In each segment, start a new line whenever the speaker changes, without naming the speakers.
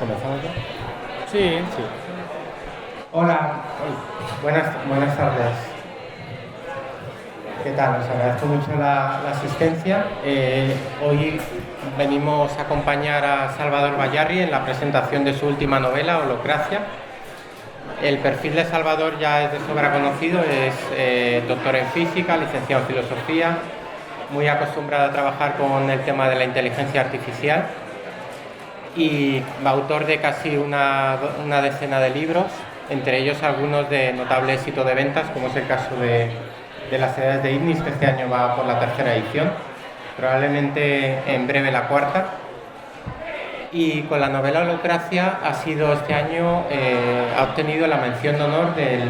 ¿Comenzamos ya?
Sí.
Sí. Hola, buenas tardes. ¿Qué tal? Os agradezco mucho la asistencia. Hoy venimos a acompañar a Salvador Bayarri en la presentación de su última novela, Holocracia. El perfil de Salvador ya es de sobra conocido, es doctor en física, licenciado en filosofía, muy acostumbrado a trabajar con el tema de la inteligencia artificial y autor de casi una decena de libros, entre ellos algunos de notable éxito de ventas, como es el caso de Las Edades de Ignis, que este año va por la tercera edición, probablemente en breve la cuarta. Y con la novela Holocracia ha sido este año, ha obtenido la mención de honor del...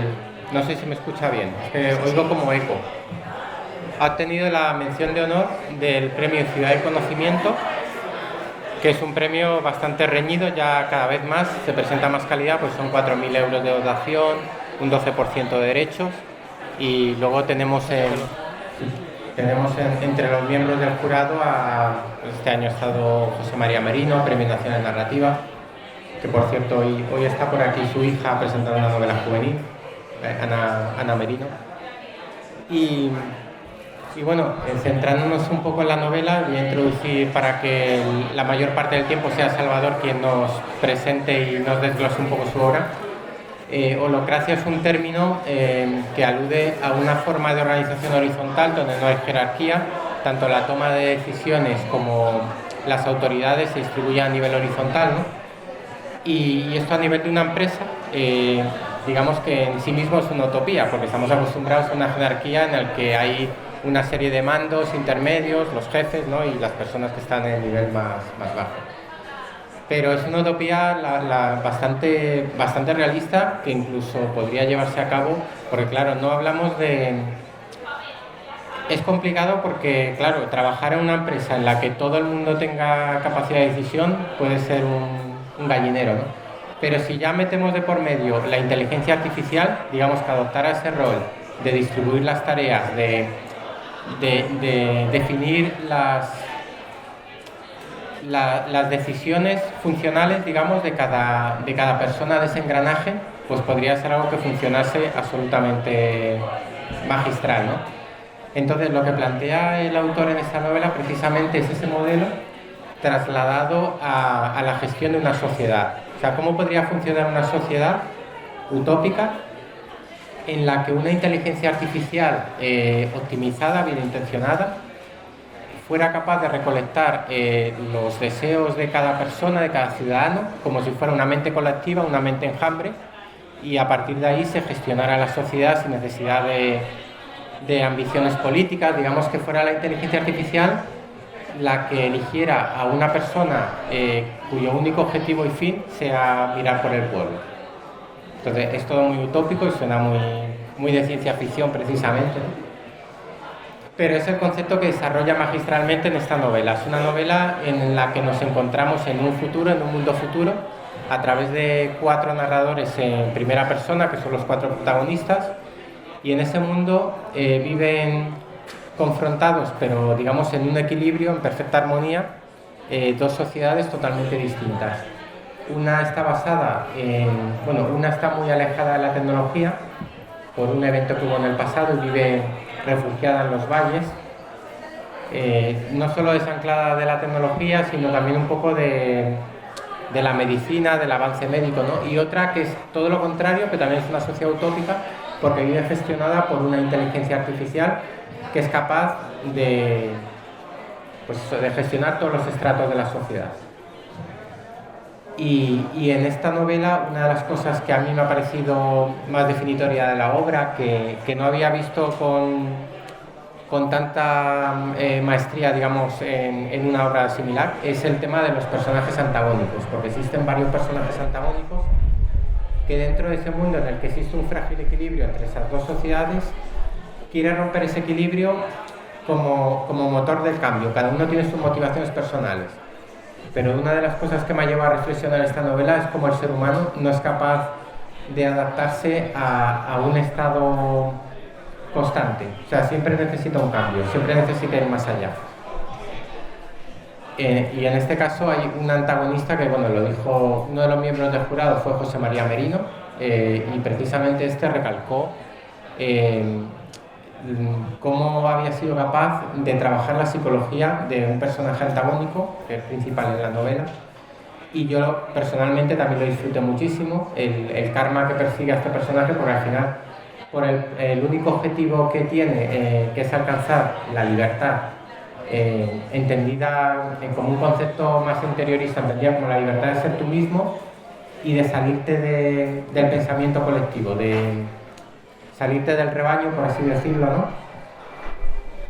No sé si me escucha bien, es que oigo como eco. Ha obtenido la mención de honor del premio Ciudad del Conocimiento, que es un premio bastante reñido, ya cada vez más, se presenta más calidad, pues son 4.000 euros de dotación, un 12% de derechos, y luego tenemos entre los miembros del jurado, este año ha estado José María Merino, Premio Nacional de Narrativa, que por cierto hoy está por aquí su hija presentando una novela juvenil, Ana Merino. Y bueno, centrándonos un poco en la novela, voy a introducir para que la mayor parte del tiempo sea Salvador quien nos presente y nos desglose un poco su obra. Holocracia es un término que alude a una forma de organización horizontal donde no hay jerarquía, tanto la toma de decisiones como las autoridades se distribuyen a nivel horizontal, ¿no? Y esto a nivel de una empresa, digamos que en sí mismo es una utopía, porque estamos acostumbrados a una jerarquía en la que hay una serie de mandos intermedios, los jefes, ¿no? Y las personas que están en el nivel más bajo. Pero es una utopía bastante realista, que incluso podría llevarse a cabo, porque claro, no hablamos de... Es complicado porque, claro, trabajar en una empresa en la que todo el mundo tenga capacidad de decisión puede ser un gallinero, ¿no? Pero si ya metemos de por medio la inteligencia artificial, digamos que adoptara ese rol de distribuir las tareas, de definir las decisiones funcionales, digamos, de cada persona de ese engranaje, pues podría ser algo que funcionase absolutamente magistral, ¿no? Entonces, lo que plantea el autor en esta novela precisamente es ese modelo trasladado a la gestión de una sociedad. O sea, ¿cómo podría funcionar una sociedad utópica en la que una inteligencia artificial optimizada, bien intencionada, fuera capaz de recolectar los deseos de cada persona, de cada ciudadano, como si fuera una mente colectiva, una mente enjambre, y a partir de ahí se gestionara la sociedad sin necesidad de ambiciones políticas? Digamos que fuera la inteligencia artificial la que eligiera a una persona cuyo único objetivo y fin sea mirar por el pueblo. Entonces, es todo muy utópico y suena muy de ciencia ficción precisamente, ¿no? Pero es el concepto que desarrolla magistralmente en esta novela. Es una novela en la que nos encontramos en un futuro, en un mundo futuro, a través de 4 narradores en primera persona, que son los 4 protagonistas, y en ese mundo viven confrontados, pero digamos en un equilibrio, en perfecta armonía, 2 sociedades totalmente distintas. Una está basada una está muy alejada de la tecnología por un evento que hubo en el pasado y vive refugiada en los valles, no solo desanclada de la tecnología, sino también un poco de la medicina, del avance médico, ¿no? Y otra que es todo lo contrario, que también es una sociedad utópica, porque vive gestionada por una inteligencia artificial que es capaz de gestionar todos los estratos de la sociedad. Y en esta novela, una de las cosas que a mí me ha parecido más definitoria de la obra, que no había visto con tanta maestría, digamos, en una obra similar, es el tema de los personajes antagónicos, porque existen varios personajes antagónicos que dentro de ese mundo en el que existe un frágil equilibrio entre esas 2 sociedades, quiere romper ese equilibrio como motor del cambio. Cada uno tiene sus motivaciones personales. Pero una de las cosas que me ha llevado a reflexionar esta novela es cómo el ser humano no es capaz de adaptarse a un estado constante. O sea, siempre necesita un cambio, siempre necesita ir más allá. Y en este caso hay un antagonista que, bueno, lo dijo uno de los miembros del jurado, fue José María Merino, y precisamente este recalcó cómo había sido capaz de trabajar la psicología de un personaje antagónico, que es principal en la novela, y yo personalmente también lo disfruté muchísimo, el karma que persigue a este personaje, porque al final, por el único objetivo que tiene, que es alcanzar la libertad, entendida como un concepto más interiorista, entendida como la libertad de ser tú mismo y de salirte del pensamiento colectivo, de salirte del rebaño, por así decirlo, ¿no?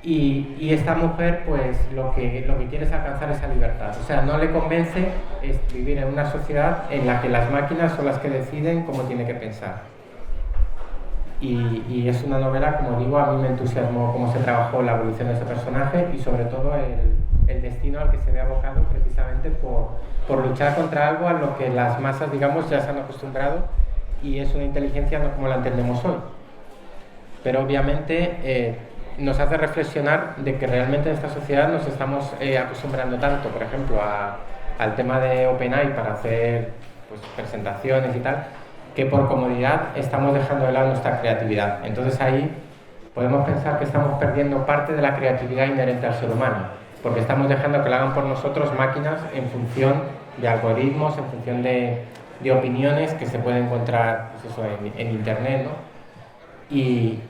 Y esta mujer, pues, lo que quiere es alcanzar esa libertad. O sea, no le convence es vivir en una sociedad en la que las máquinas son las que deciden cómo tiene que pensar. Y es una novela, como digo, a mí me entusiasmó cómo se trabajó la evolución de ese personaje y sobre todo el destino al que se ve abocado precisamente por luchar contra algo a lo que las masas, digamos, ya se han acostumbrado, y es una inteligencia no como la entendemos hoy. Pero obviamente nos hace reflexionar de que realmente en esta sociedad nos estamos acostumbrando tanto, por ejemplo, al tema de OpenAI para hacer pues, presentaciones y tal, que por comodidad estamos dejando de lado nuestra creatividad. Entonces ahí podemos pensar que estamos perdiendo parte de la creatividad inherente al ser humano, porque estamos dejando que lo hagan por nosotros máquinas en función de algoritmos, en función de opiniones que se pueden encontrar pues eso, en internet, ¿no? Y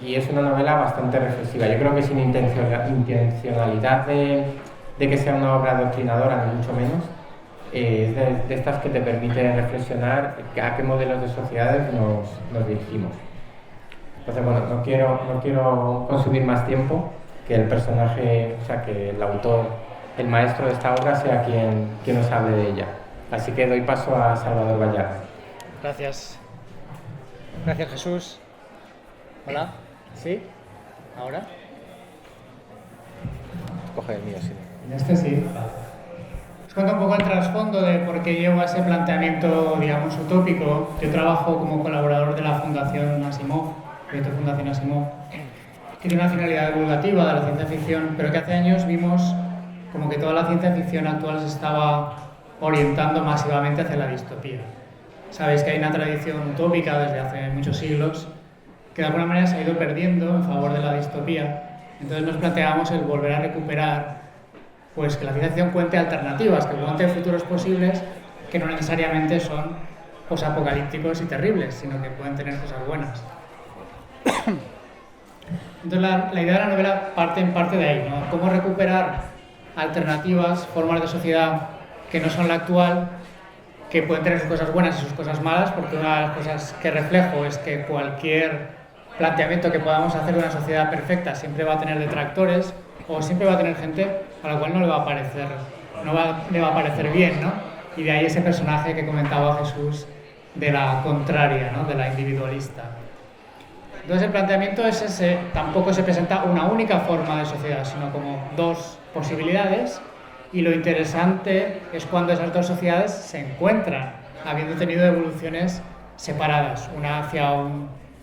es una novela bastante reflexiva. Yo creo que sin intencionalidad de que sea una obra adoctrinadora, ni mucho menos, es de estas que te permite reflexionar a qué modelos de sociedades nos dirigimos. Entonces, bueno, no quiero consumir más tiempo, que el personaje, o sea, que el autor, el maestro de esta obra sea quien nos hable de ella. Así que doy paso a Salvador Vallar.
Gracias. Gracias, Jesús. Hola. ¿Sí? ¿Ahora?
Coge el mío, sí.
Este sí. Os cuento un poco el trasfondo de por qué llevo a ese planteamiento, digamos, utópico. Yo trabajo como colaborador de la Fundación Asimov, Proyecto Fundación Asimov, que tiene una finalidad divulgativa de la ciencia ficción, pero que hace años vimos como que toda la ciencia ficción actual se estaba orientando masivamente hacia la distopía. Sabéis que hay una tradición utópica desde hace muchos siglos que de alguna manera se ha ido perdiendo en favor de la distopía. Entonces nos planteamos el volver a recuperar, pues que la ciencia ficción cuente alternativas, que cuente futuros posibles que no necesariamente son posapocalípticos y terribles, sino que pueden tener cosas buenas. Entonces la idea de la novela parte en parte de ahí, ¿no? Cómo recuperar alternativas, formas de sociedad que no son la actual, que pueden tener sus cosas buenas y sus cosas malas, porque una de las cosas que reflejo es que cualquier planteamiento que podamos hacer de una sociedad perfecta siempre va a tener detractores o siempre va a tener gente a la cual no le va a parecer bien, ¿no? Y de ahí ese personaje que comentaba Jesús de la contraria, ¿no? De la individualista. Entonces el planteamiento es ese, tampoco se presenta una única forma de sociedad, sino como dos posibilidades, y lo interesante es cuando esas dos sociedades se encuentran, habiendo tenido evoluciones separadas, una hacia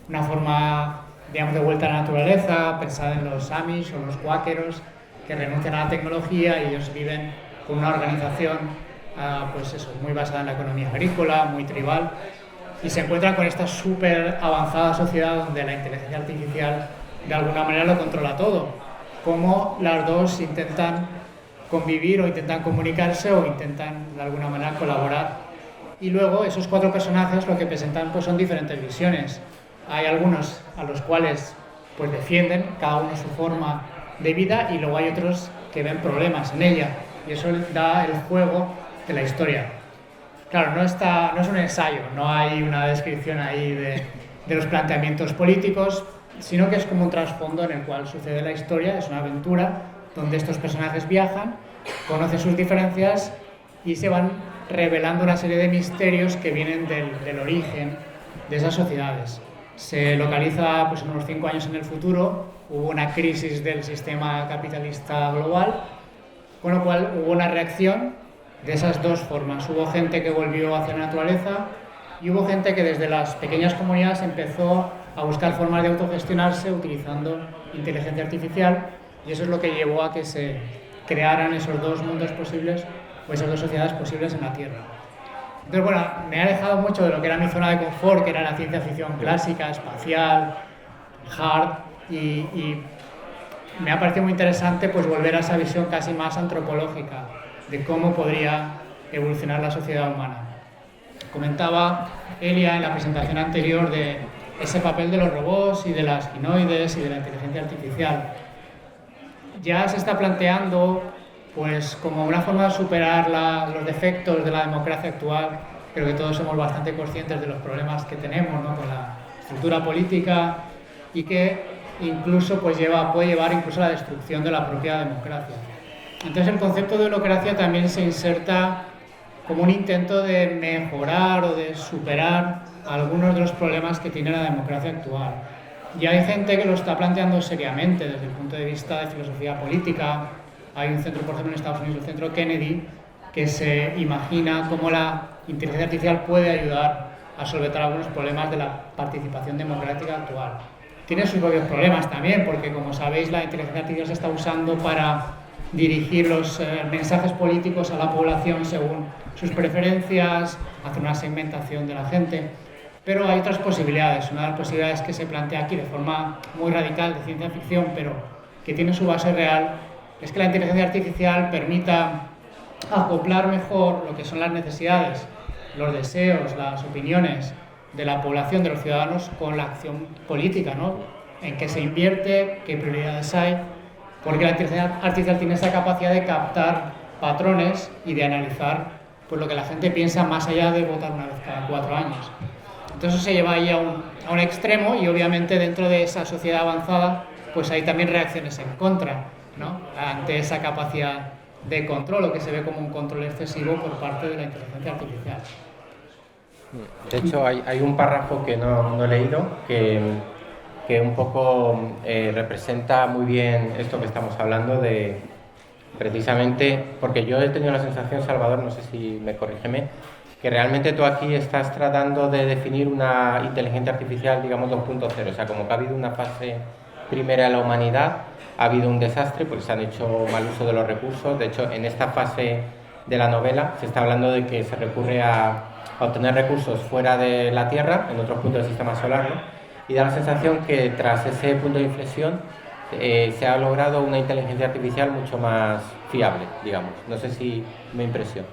una forma, digamos, de vuelta a la naturaleza, pensada en los Amish o los cuáqueros, que renuncian a la tecnología y ellos viven con una organización pues eso, muy basada en la economía agrícola, muy tribal, y se encuentran con esta súper avanzada sociedad donde la inteligencia artificial de alguna manera lo controla todo. Cómo las dos intentan convivir o intentan comunicarse o intentan de alguna manera colaborar. Y luego esos cuatro personajes lo que presentan pues son diferentes visiones. Hay algunos a los cuales pues defienden cada uno su forma de vida y luego hay otros que ven problemas en ella, y eso da el juego de la historia. Claro, no es un ensayo, no hay una descripción ahí de los planteamientos políticos, sino que es como un trasfondo en el cual sucede la historia, es una aventura donde estos personajes viajan, conocen sus diferencias y se van revelando una serie de misterios que vienen del origen de esas sociedades. Se localiza pues, unos 5 años en el futuro, hubo una crisis del sistema capitalista global, con lo cual hubo una reacción de esas dos formas. Hubo gente que volvió hacia la naturaleza y hubo gente que desde las pequeñas comunidades empezó a buscar formas de autogestionarse utilizando inteligencia artificial, y eso es lo que llevó a que crearan esos dos mundos posibles o esas dos sociedades posibles en la Tierra. Entonces, bueno, me he alejado mucho de lo que era mi zona de confort, que era la ciencia ficción clásica, espacial, hard, y me ha parecido muy interesante pues volver a esa visión casi más antropológica de cómo podría evolucionar la sociedad humana. Comentaba Elia en la presentación anterior de ese papel de los robots y de las ginoides y de la inteligencia artificial. Ya se está planteando pues como una forma de superar los defectos de la democracia actual. Creo que todos somos bastante conscientes de los problemas que tenemos, ¿no?, con la estructura política, y que incluso pues puede llevar incluso a la destrucción de la propia democracia. Entonces el concepto de holocracia también se inserta como un intento de mejorar o de superar algunos de los problemas que tiene la democracia actual. Y hay gente que lo está planteando seriamente desde el punto de vista de filosofía política. Hay un centro, por ejemplo, en Estados Unidos, el Centro Kennedy, que se imagina cómo la inteligencia artificial puede ayudar a solventar algunos problemas de la participación democrática actual. Tiene sus propios problemas también, porque como sabéis, la inteligencia artificial se está usando para dirigir los mensajes políticos a la población según sus preferencias, hacer una segmentación de la gente. Pero hay otras posibilidades. Una de las posibilidades que se plantea aquí de forma muy radical de ciencia ficción, pero que tiene su base real, es que la inteligencia artificial permita acoplar mejor lo que son las necesidades, los deseos, las opiniones de la población, de los ciudadanos, con la acción política, ¿no? En qué se invierte, qué prioridades hay, porque la inteligencia artificial tiene esa capacidad de captar patrones y de analizar pues, lo que la gente piensa más allá de votar una vez cada 4 años. Entonces eso se lleva ahí a un extremo, y obviamente dentro de esa sociedad avanzada pues hay también reacciones en contra, ¿no?, ante esa capacidad de control, o que se ve como un control excesivo por parte de la inteligencia artificial.
De hecho, hay un párrafo que no he leído que un poco representa muy bien esto que estamos hablando de, precisamente, porque yo he tenido la sensación, Salvador, no sé si me corrígeme, que realmente tú aquí estás tratando de definir una inteligencia artificial, digamos, 2.0, o sea, como que ha habido una fase primera de la humanidad, ha habido un desastre porque se han hecho mal uso de los recursos. De hecho, en esta fase de la novela se está hablando de que se recurre a obtener recursos fuera de la Tierra, en otros puntos del sistema solar, ¿no? Y da la sensación que tras ese punto de inflexión se ha logrado una inteligencia artificial mucho más fiable, digamos. No sé si me impresiona.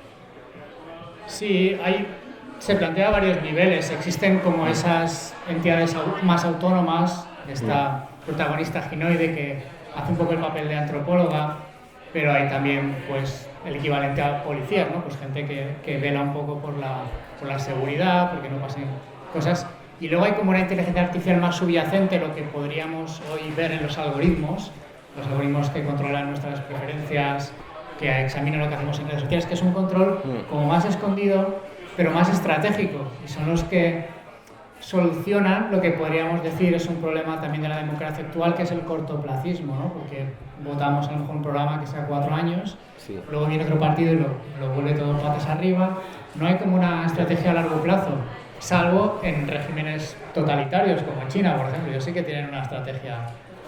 Sí, se plantea varios niveles. Existen como esas entidades más autónomas, esta protagonista ginoide que hace un poco el papel de antropóloga, pero hay también pues el equivalente a policías, ¿no? Pues gente que vela un poco por la seguridad, porque no pasen cosas. Y luego hay como una inteligencia artificial más subyacente, lo que podríamos hoy ver en los algoritmos que controlan nuestras preferencias, que examinan lo que hacemos en redes sociales, que es un control como más escondido, pero más estratégico, y son los que solucionan lo que podríamos decir es un problema también de la democracia actual, que es el cortoplacismo, ¿no? Porque votamos a lo mejor un programa que sea 4 años, sí, luego viene otro partido y lo vuelve todo patas arriba. No hay como una estrategia a largo plazo, salvo en regímenes totalitarios como China, por ejemplo. Ellos sí que tienen una estrategia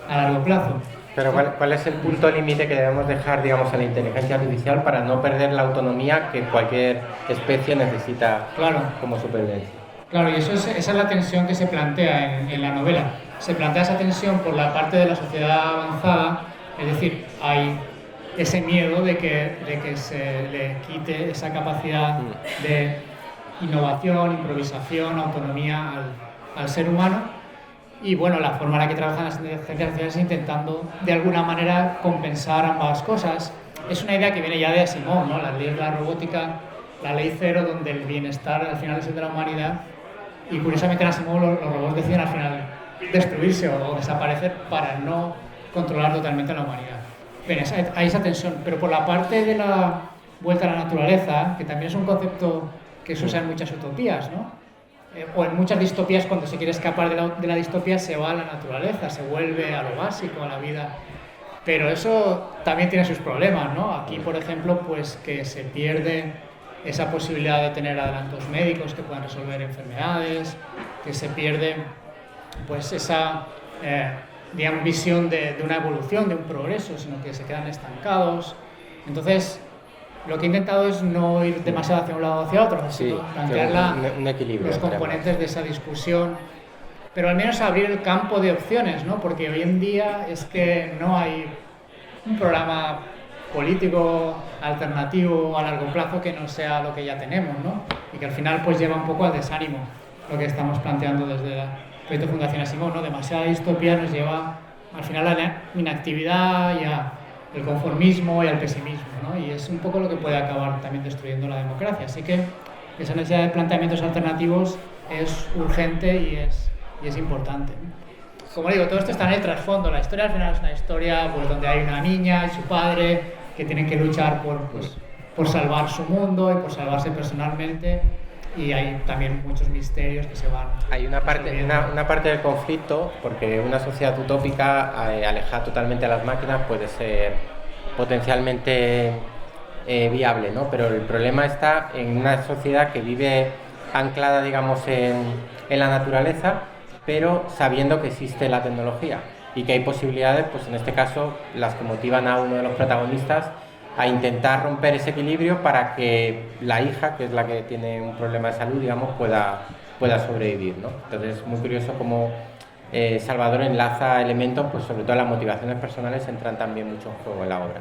a largo plazo.
Pero ¿cuál es el punto límite que debemos dejar, digamos, a la inteligencia artificial para no perder la autonomía que cualquier especie necesita, claro, como supervivencia?
Claro, y esa es la tensión que se plantea en la novela. Se plantea esa tensión por la parte de la sociedad avanzada, es decir, hay ese miedo de que se le quite esa capacidad de innovación, improvisación, autonomía al ser humano. Y bueno, la forma en la que trabajan las inteligencias artificiales es intentando de alguna manera compensar ambas cosas. Es una idea que viene ya de Asimov, ¿no? Las leyes de la robótica, la ley cero, donde el bienestar al final es el de la humanidad. Y curiosamente en Asimov los robots deciden al final destruirse o desaparecer para no controlar totalmente a la humanidad. Bien, hay esa tensión, pero por la parte de la vuelta a la naturaleza, que también es un concepto que se usa en muchas utopías, ¿no? O en muchas distopías, cuando se quiere escapar de la distopía, se va a la naturaleza, se vuelve a lo básico, a la vida. Pero eso también tiene sus problemas, ¿no? Aquí, por ejemplo, pues que se pierde esa posibilidad de tener adelantos médicos que puedan resolver enfermedades, que se pierde pues esa digamos, visión de una evolución, de un progreso, sino que se quedan estancados. Entonces, lo que he intentado es no ir demasiado hacia un lado o hacia otro, sino plantear
un equilibrio,
los componentes de esa discusión, pero al menos abrir el campo de opciones, ¿no? Porque hoy en día es que no hay un programa político alternativo a largo plazo que no sea lo que ya tenemos, ¿no? Y que al final pues lleva un poco al desánimo lo que estamos planteando desde el proyecto Fundación Asimov, ¿no? Demasiada distopía nos lleva al final a la inactividad y al conformismo y al pesimismo, ¿no? Y es un poco lo que puede acabar también destruyendo la democracia. Así que esa necesidad de planteamientos alternativos es urgente y es importante, ¿no? Como digo, todo esto está en el trasfondo. La historia al final es una historia pues, donde hay una niña y su padre que tienen que luchar por salvar su mundo y por salvarse personalmente, y hay también muchos misterios que se van...
Hay una parte del conflicto, porque una sociedad utópica alejada totalmente a las máquinas puede ser potencialmente viable, ¿no? Pero el problema está en una sociedad que vive anclada, digamos, en la naturaleza, pero sabiendo que existe la tecnología y que hay posibilidades, pues en este caso, las que motivan a uno de los protagonistas a intentar romper ese equilibrio para que la hija, que es la que tiene un problema de salud, digamos, pueda sobrevivir, ¿no? Entonces es muy curioso cómo Salvador enlaza elementos, pues sobre todo las motivaciones personales entran también mucho en juego en la obra.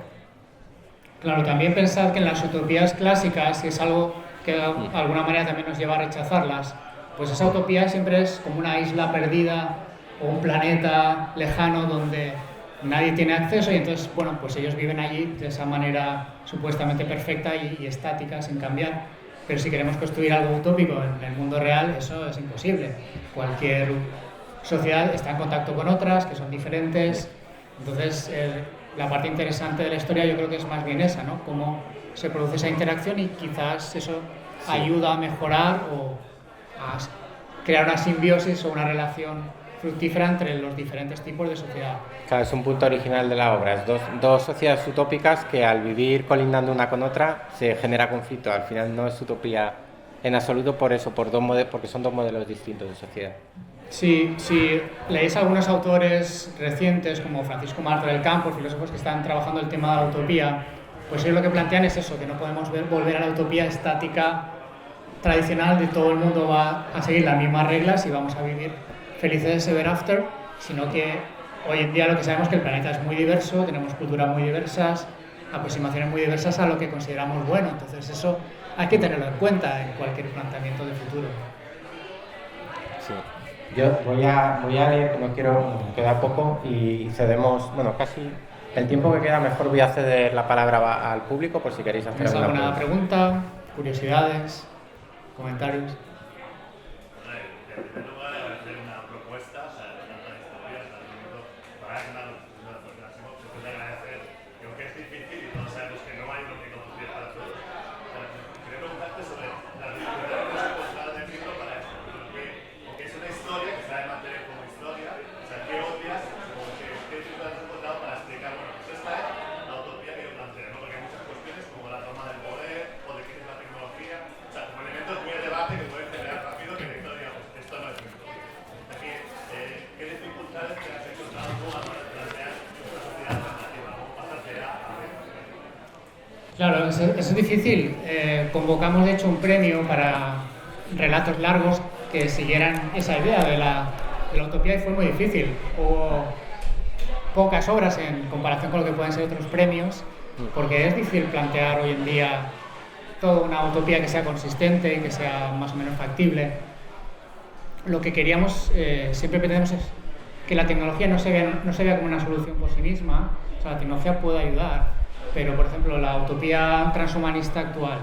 Claro, también pensar que en las utopías clásicas, y es algo que de alguna manera también nos lleva a rechazarlas, pues esa utopía siempre es como una isla perdida o un planeta lejano donde nadie tiene acceso, y entonces, bueno, pues ellos viven allí de esa manera supuestamente perfecta y estática, sin cambiar. Pero si queremos construir algo utópico en el mundo real, eso es imposible. Cualquier sociedad está en contacto con otras que son diferentes. Entonces, la parte interesante de la historia yo creo que es más bien esa, ¿no? Cómo se produce esa interacción y quizás eso ayuda a mejorar o a crear una simbiosis o una relación fructífera entre los diferentes tipos de sociedad.
Claro, es un punto original de la obra. Es dos sociedades utópicas que al vivir colindando una con otra se genera conflicto. Al final no es utopía en absoluto por eso, porque son dos modelos distintos de sociedad.
Sí, si leéis algunos autores recientes como Francisco Martel del Campo, filósofos que están trabajando el tema de la utopía, pues ellos lo que plantean es eso, que no podemos volver a la utopía estática tradicional de todo el mundo va a seguir las mismas reglas y vamos a vivir felices ever after, sino que hoy en día lo que sabemos es que el planeta es muy diverso, tenemos culturas muy diversas, aproximaciones muy diversas a lo que consideramos bueno, entonces eso hay que tenerlo en cuenta en cualquier planteamiento de futuro.
Sí. Yo voy a leer, que no quiero, queda poco y cedemos, bueno, casi el tiempo que queda, mejor voy a ceder la palabra al público por si queréis hacer
alguna pregunta, curiosidades, comentarios. Claro, es difícil. Convocamos, de hecho, un premio para relatos largos que siguieran esa idea de la utopía y fue muy difícil. Hubo pocas obras en comparación con lo que pueden ser otros premios, porque es difícil plantear hoy en día toda una utopía que sea consistente y que sea más o menos factible. Lo que queríamos, siempre pretendemos es que la tecnología no se vea como una solución por sí misma. O sea, la tecnología puede ayudar, pero, por ejemplo, la utopía transhumanista actual,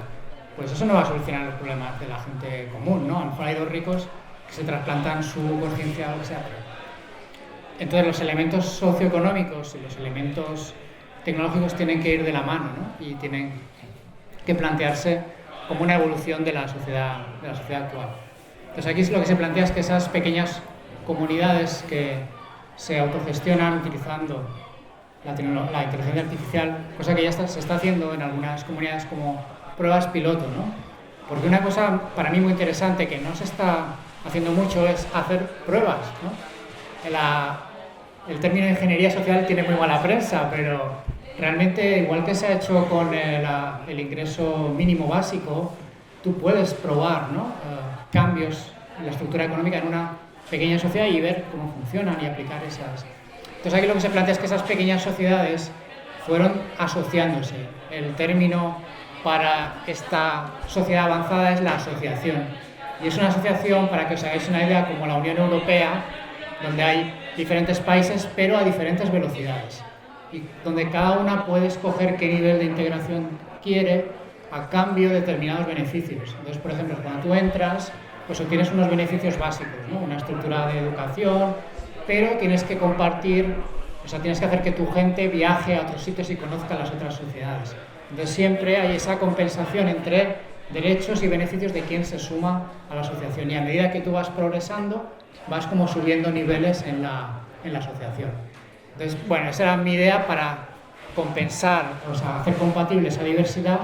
pues eso no va a solucionar los problemas de la gente común, ¿no? A lo mejor hay dos ricos que se trasplantan su conciencia o lo que sea. Entonces, los elementos socioeconómicos y los elementos tecnológicos tienen que ir de la mano, ¿no? Y tienen que plantearse como una evolución de la sociedad actual. Entonces, aquí lo que se plantea es que esas pequeñas comunidades que se autogestionan utilizando la inteligencia artificial, cosa que ya se está haciendo en algunas comunidades como pruebas piloto, ¿no? Porque una cosa para mí muy interesante que no se está haciendo mucho es hacer pruebas, ¿no? El término de ingeniería social tiene muy mala prensa, pero realmente, igual que se ha hecho con el ingreso mínimo básico, tú puedes probar, ¿no? Cambios en la estructura económica en una pequeña sociedad y ver cómo funcionan y aplicar esas. Entonces aquí lo que se plantea es que esas pequeñas sociedades fueron asociándose. El término para esta sociedad avanzada es la asociación. Y es una asociación, para que os hagáis una idea, como la Unión Europea, donde hay diferentes países, pero a diferentes velocidades. Y donde cada una puede escoger qué nivel de integración quiere a cambio de determinados beneficios. Entonces, por ejemplo, cuando tú entras, pues obtienes unos beneficios básicos, ¿no? Una estructura de educación, pero tienes que compartir, o sea, tienes que hacer que tu gente viaje a otros sitios y conozca las otras sociedades. Entonces siempre hay esa compensación entre derechos y beneficios de quien se suma a la asociación. Y a medida que tú vas progresando, vas como subiendo niveles en la asociación. Entonces, bueno, esa era mi idea para compensar, o sea, hacer compatible esa diversidad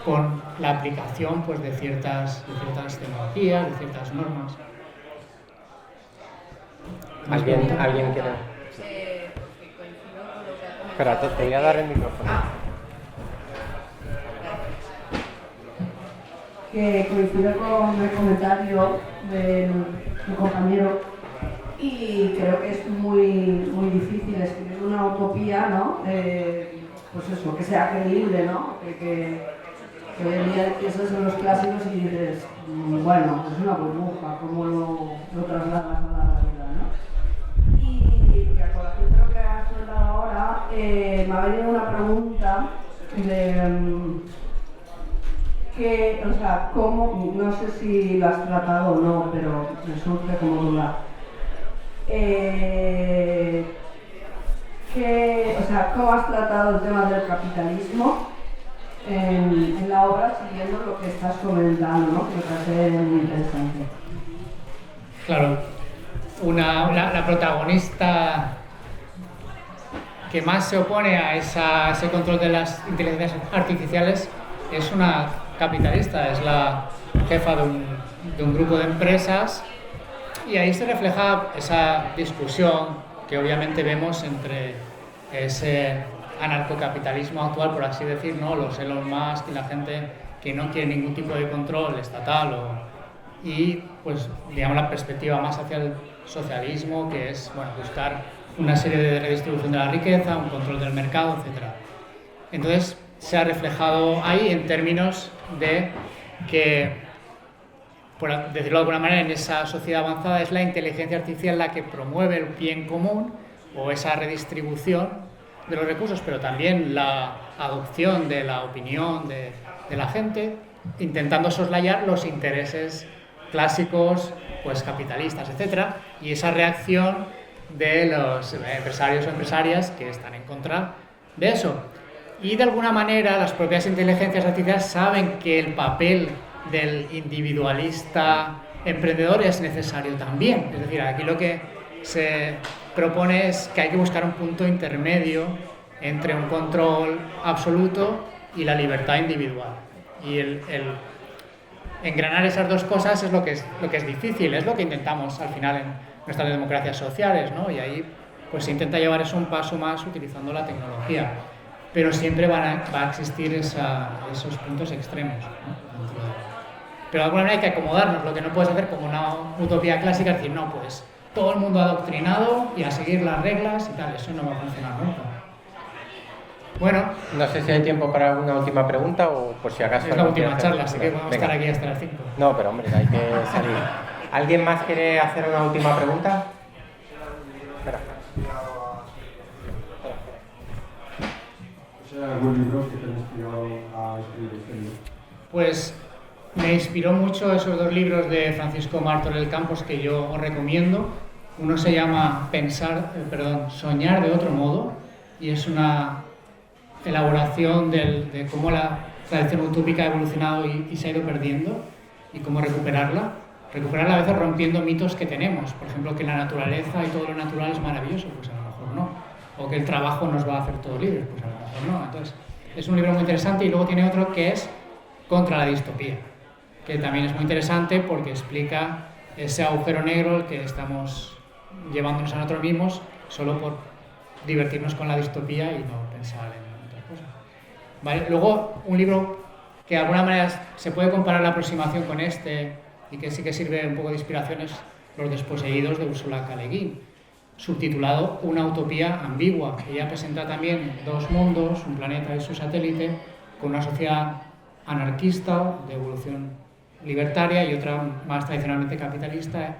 con la aplicación, pues, de ciertas tecnologías, de ciertas normas.
¿Alguien quiere? Espera, te voy a dar el micrófono.
Que coincido con el comentario de mi compañero y creo que es muy difícil escribir una utopía, ¿no? Pues eso, que sea creíble, ¿no? Que hoy en día piensas en los clásicos y dices, bueno, es una burbuja, ¿cómo lo trasladas a la realidad, ¿no? Y a colación de lo que has comentado ahora, me ha venido una pregunta de que, o sea, cómo, no sé si lo has tratado o no, pero me surge como duda. ¿Cómo has tratado el tema del capitalismo en la obra, siguiendo lo que estás comentando, ¿no? Que me parece muy interesante.
Claro, la protagonista que más se opone a ese control de las inteligencias artificiales es una capitalista, es la jefa de un grupo de empresas, y ahí se refleja esa discusión que obviamente vemos entre ese anarcocapitalismo actual, por así decir, ¿no? Los Elon Musk y la gente que no quiere ningún tipo de control estatal y pues digamos la perspectiva más hacia el socialismo, que es, bueno, buscar una serie de redistribución de la riqueza, un control del mercado, etc. Entonces se ha reflejado ahí en términos de que, por decirlo de alguna manera, en esa sociedad avanzada es la inteligencia artificial la que promueve el bien común o esa redistribución de los recursos, pero también la adopción de la opinión de la gente, intentando soslayar los intereses clásicos, pues capitalistas, etc. Y esa reacción de los empresarios o empresarias que están en contra de eso. Y de alguna manera las propias inteligencias artificiales saben que el papel del individualista emprendedor es necesario también. Es decir, aquí lo que se propone es que hay que buscar un punto intermedio entre un control absoluto y la libertad individual. Y el engranar esas dos cosas es lo que es difícil, es lo que intentamos al final en nuestras democracias sociales, ¿no? Y ahí pues se intenta llevar eso un paso más utilizando la tecnología. Pero siempre va a existir esos puntos extremos, ¿no? Pero de alguna manera hay que acomodarnos. Lo que no puedes hacer como una utopía clásica es decir, no, pues todo el mundo adoctrinado y a seguir las reglas y tal. Eso no va a funcionar nunca. Bueno,
no sé si hay tiempo para alguna última pregunta o por si acaso...
Es la última charla, así que vamos a estar aquí hasta las 5.
No, pero hombre, hay que salir. ¿Alguien más quiere hacer una última pregunta? Espera.
¿Algún libro que te ha inspirado a escribir este libro?
Pues me inspiró mucho esos dos libros de Francisco Martorell Campos que yo os recomiendo. Uno se llama Soñar de otro modo, y es una elaboración de cómo la tradición utópica ha evolucionado y se ha ido perdiendo y cómo recuperarla a veces rompiendo mitos que tenemos. Por ejemplo, que la naturaleza y todo lo natural es maravilloso, pues a lo mejor no. O que el trabajo nos va a hacer todo libre, pues a lo mejor no. Entonces, es un libro muy interesante. Y luego tiene otro que es Contra la distopía, que también es muy interesante porque explica ese agujero negro al que estamos llevándonos a nosotros mismos solo por divertirnos con la distopía y no pensar en otra ¿vale? Luego, un libro que de alguna manera se puede comparar la aproximación con este y que sí que sirve un poco de inspiración es Los desposeídos de Ursula K. Le Guin, subtitulado Una utopía ambigua. Ella presenta también dos mundos, un planeta y su satélite, con una sociedad anarquista de evolución libertaria y otra más tradicionalmente capitalista,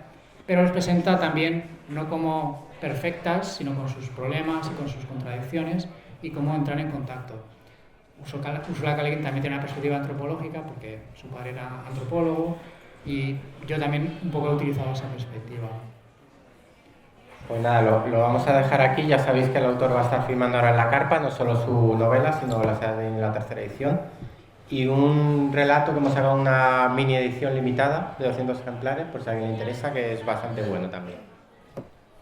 pero los presenta también no como perfectas, sino con sus problemas y con sus contradicciones y cómo entrar en contacto. Ursula K. Le Guin también tiene una perspectiva antropológica porque su padre era antropólogo y yo también un poco he utilizado esa perspectiva.
Pues nada, lo vamos a dejar aquí. Ya sabéis que el autor va a estar firmando ahora en La Carpa, no solo su novela, sino la tercera edición. Y un relato que hemos sacado una mini edición limitada de 200 ejemplares, por si a alguien le interesa, que es bastante bueno también.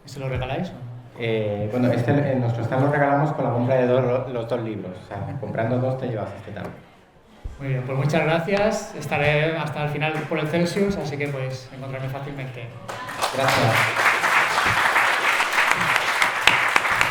¿Se lo regaláis?
Bueno, en nuestro stand lo regalamos con la compra de los dos libros. O sea, comprando dos te llevas este también.
Muy bien, pues muchas gracias. Estaré hasta el final por el Celsius, así que podéis encontrarme fácilmente.
Gracias.